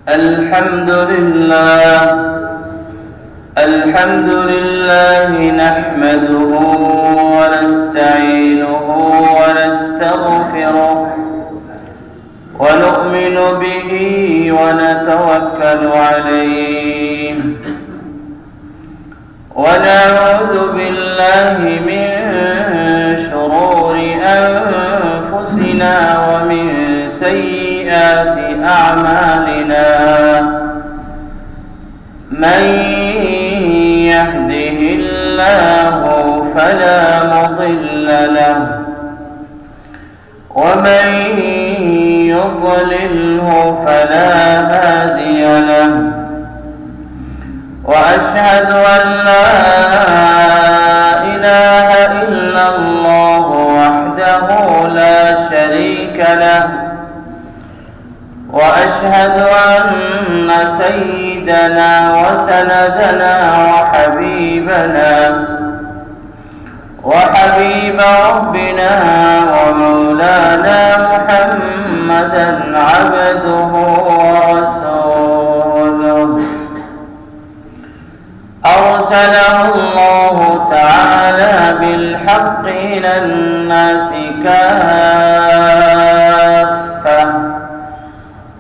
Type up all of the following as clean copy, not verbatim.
الحمد لله نحمده ونستعينه ونستغفره ونؤمن به ونتوكل عليه ونعوذ بالله من شرور أنفسنا ومن سيئات أعمالنا من يهده الله فلا مضل له ومن يضلله فلا هادي له وأشهد أن لا إله إلا الله وحده لا شريك له وأشهد أن سيدنا وسندنا وحبيب ربنا ومولانا محمدا عبده ورسوله أرسله الله تعالى بالحق إلى الناس كافة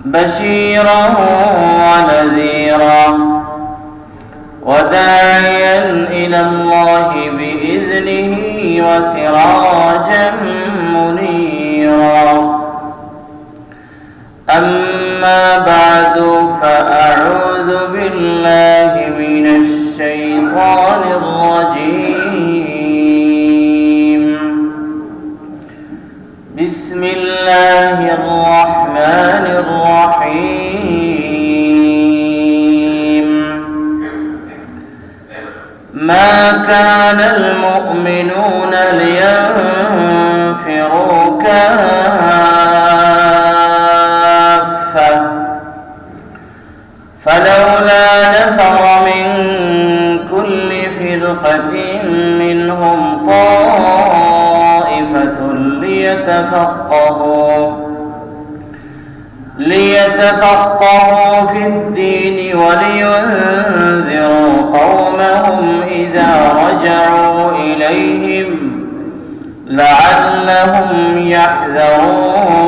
بشيرا ونذيرا وداعيا إلى الله بإذنه وسراجا منيرا أما بعد فأعوذ بالله من الشيطان الرجيم بسم الله الرحمن الرحيم ما كان المؤمنون لينفروا كافة فلولا نفر من كل فرقة منهم طائفة ليتفقهوا في الدين ولينذروا قومهم إذا رجعوا إليهم لعلهم يحذرون.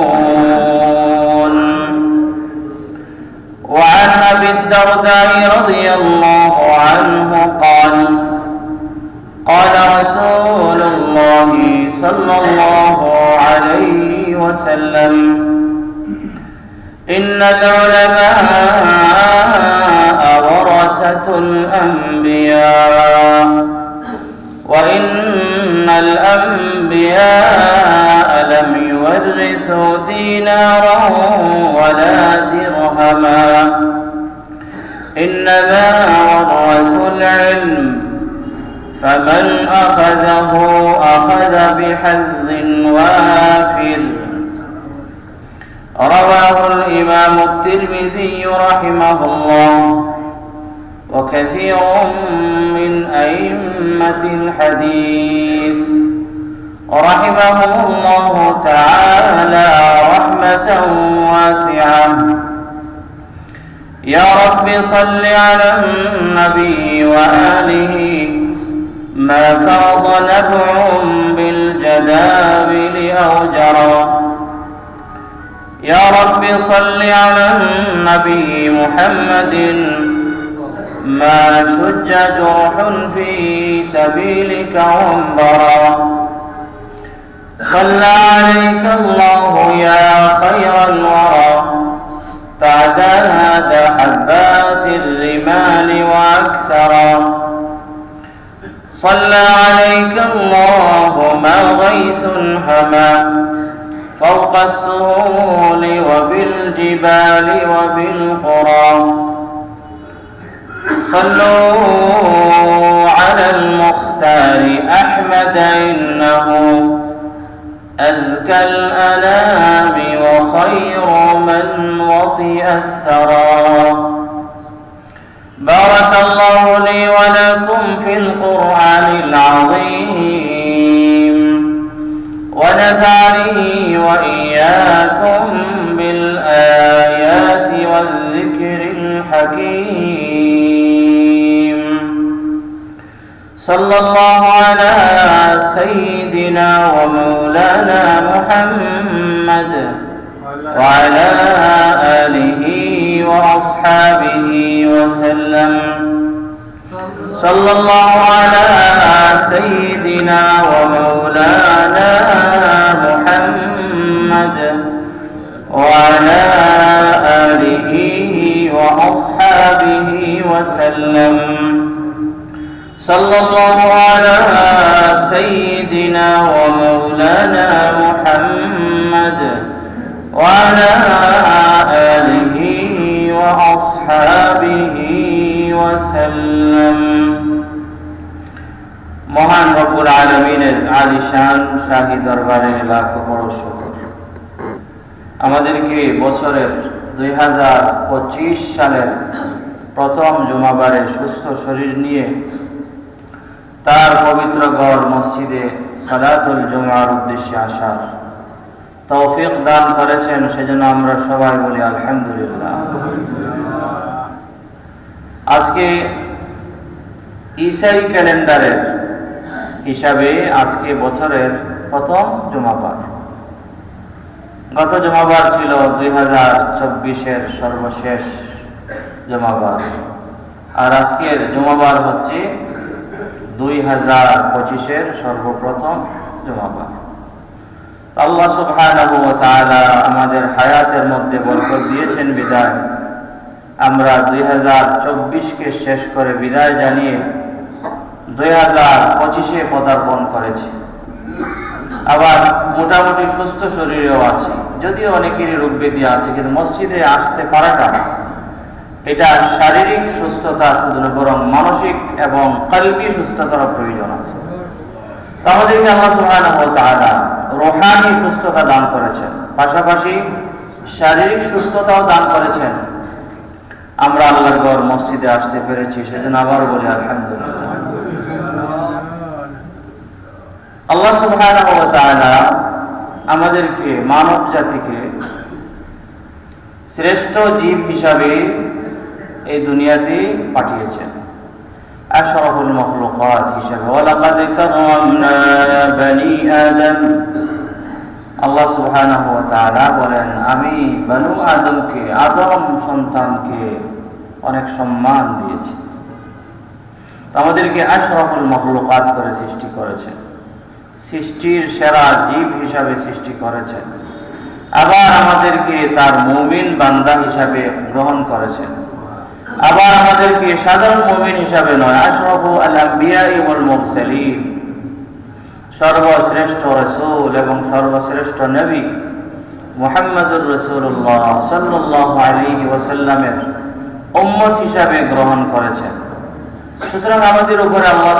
وعن أبي الدرداء رضي الله عنه قال رسول الله صلى الله عليه وسلم إن العلماء ورثة الأنبياء وإن الأنبياء لم يورثوا دينارا ولا درهما إنما ورثوا العلم فمن أخذه أخذ بحظ وافر. رواه الإمام الترمذي رحمه الله وكثير من أئمة الحديث رحمهم الله تعالى رحمة واسعة. يا رب صل على النبي وآله ما فرض نبع بالجدابل أوجرا. يا رب صل على النبي محمد ما شج جرح في سبيلك وانبرا. صلى عليك الله يا خير الورى تعداد حبات الرمال وأكثرا. صلى عليك الله ما غيث هما فوق السهول وبالجبال وبالقرى. صلوا على المختار أحمد إنه أزكى الأنام وخير من وطئ الثرى. بارك الله لي ولكم في القرآن العظيم ونفعني وإياكم بالآيات والذكر صلى الله على سيدنا ومولانا محمد وعلى آله وأصحابه وسلم. صلى الله على سيدنا ومولانا محمد وعلى آله وأصحابه وسلم. صلى الله على سيدنا ومولانا محمد وعلى آله وأصحابه وسلم. মহান রব্বুল আলামিনের আলিশান শাহী দরবারে লাখো বড় শুকর। আমাদেরকে বছরের 2025 সালের প্রথম জুমাবারে সুস্থ শরীর নিয়ে তার পবিত্র ঘর মসজিদে সালাতুল জুমার উদ্দেশ্যে আসার তৌফিক দান করেছেন, সেজন্য আমরা সবাই বলি আলহামদুলিল্লাহ। আজকে ঈসাই ক্যালেন্ডারের হিসাবে আজকে বছরের প্রথম জুমাবার। গত জুমাবার ছিল 2024-এর সর্বশেষ জুমাবার, আর আজকের জুমাবার হচ্ছে 2025-এর সর্বপ্রথম জুমাবার। আল্লাহ সুবহানাহু ওয়া তাআলা আমাদের হায়াতের মধ্যে বরকত দিয়েছেন বিদায় আমরা 2024-কে শেষ করে বিদায় জানিয়ে 2025-এ পদার্পণ করেছি। আবার মোটামুটি সুস্থ শরীরেও আছি, যদিও অনেকেরই রোগ ব্যাধি আছে, কিন্তু মসজিদে আসতে পারাটা এটা শারীরিক সুস্থতা শুধু না, বরং মানসিক এবং কলবি সুস্থতার প্রয়োজন আছে। আমাদেরকে আল্লাহ সুবহানাহু ওয়া তাআলা রূহানি সুস্থতা দান করেছেন, পাশাপাশি শারীরিক সুস্থতাও দান করেছেন। আমরা আল্লাহর ঘর মসজিদে আসতে পেরেছি, সেজন্য আবার বলি আলহামদুলিল্লাহ। আল্লাহ সুবহানাহু ওয়া তাআলা আমাদেরকে, মানব জাতিকে শ্রেষ্ঠ জীব হিসাবে এই দুনিয়াতে পাঠিয়েছেন, আশরাফুল মাখলুকাত হিসাবে। ওয়ালাকাদ কাররামনা বনি আদম। আল্লাহ সুবহানাহু ওয়া তাআলা বলেন, আমি বনু আদমকে, আদম সন্তানকে অনেক সম্মান দিয়েছি। আমাদেরকে আশরাফুল মাখলুকাত করে সৃষ্টি করেছেন, সৃষ্টির সেরা জীব হিসাবে সৃষ্টি করেছেন। আবার আমাদেরকে তার মুমিন বান্দা হিসাবে গ্রহণ করেছেন। আবার আমাদেরকে সাধারণ মুমিন হিসাবে নয়, আশরাফু আল আম্বিয়া ওয়াল মুরসালিন, সর্বশ্রেষ্ঠ রাসূল এবং সর্বশ্রেষ্ঠ নবী মুহাম্মদুর রাসূলুল্লাহ সাল্লাল্লাহু আলাইহি ওয়াসাল্লামের উম্মত হিসাবে গ্রহণ করেছেন। সুতরাং আমাদের উপরে আল্লাহ